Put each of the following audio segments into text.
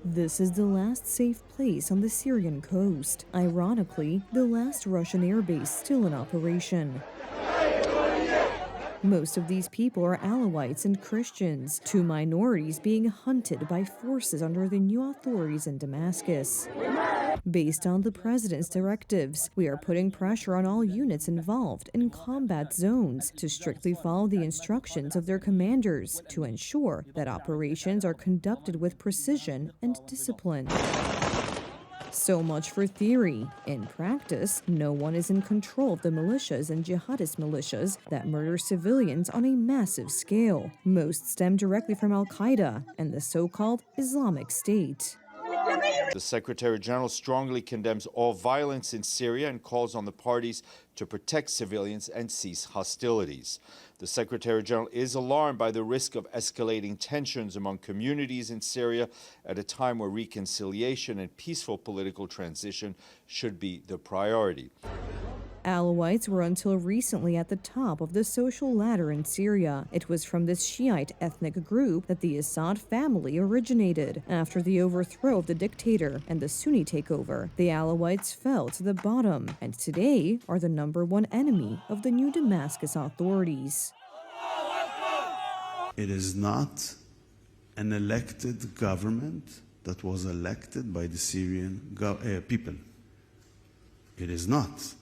This is the last safe place on the Syrian coast. Ironically, the last Russian airbase still in operation. Most of these people are Alawites and Christians, two minorities being hunted by forces under the new authorities in Damascus. Based on the president's directives, we are putting pressure on all units involved in combat zones to strictly follow the instructions of their commanders to ensure that operations are conducted with precision and discipline. So much for theory. In practice, no one is in control of the militias and jihadist militias that murder civilians on a massive scale. Most stem directly from Al-Qaeda and the so-called Islamic State. The Secretary General strongly condemns all violence in Syria and calls on the parties to protect civilians and cease hostilities. The Secretary General is alarmed by the risk of escalating tensions among communities in Syria at a time where reconciliation and peaceful political transition should be the priority. Alawites were until recently at the top of the social ladder in Syria. It was from this Shiite ethnic group that the Assad family originated. After the overthrow of the dictator and the Sunni takeover, the Alawites fell to the bottom and today are the #1 enemy of the new Damascus authorities. It is not an elected government that was elected by the Syrian people. It is not.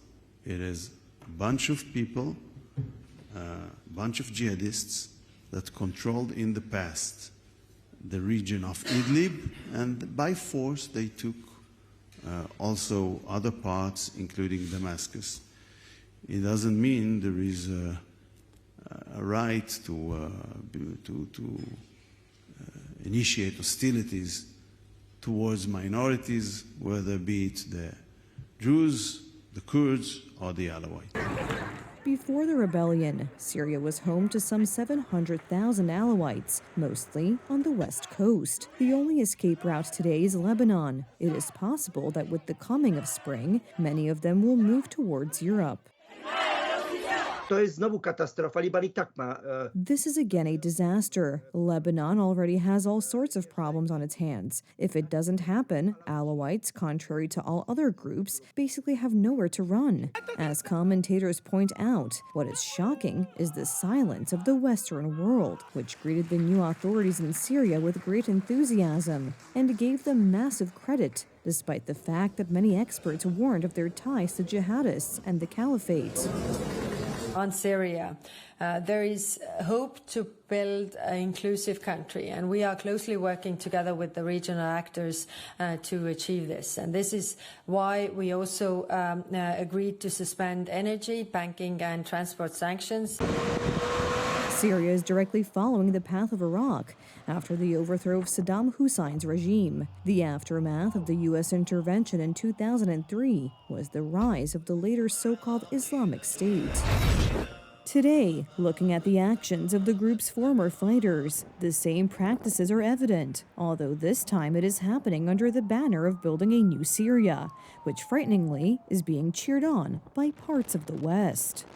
It is a bunch of people, a bunch of jihadists that controlled in the past the region of Idlib, and by force they took also other parts, including Damascus. It doesn't mean there is a right to initiate hostilities towards minorities, whether be it the Jews, the Kurds, or the Alawites. Before the rebellion, Syria was home to some 700,000 Alawites, mostly on the west coast. The only escape route today is Lebanon. It is possible that with the coming of spring, many of them will move towards Europe. This is again a disaster. Lebanon already has all sorts of problems on its hands. If it doesn't happen, Alawites, contrary to all other groups, basically have nowhere to run. As commentators point out, what is shocking is the silence of the Western world, which greeted the new authorities in Syria with great enthusiasm and gave them massive credit, despite the fact that many experts warned of their ties to jihadists and the caliphate. On Syria, there is hope to build an inclusive country, and we are closely working together with the regional actors to achieve this. And this is why we also agreed to suspend energy, banking and transport sanctions. Syria is directly following the path of Iraq after the overthrow of Saddam Hussein's regime. The aftermath of the U.S. intervention in 2003 was the rise of the later so-called Islamic State. Today, looking at the actions of the group's former fighters, the same practices are evident, although this time it is happening under the banner of building a new Syria, which frighteningly is being cheered on by parts of the West.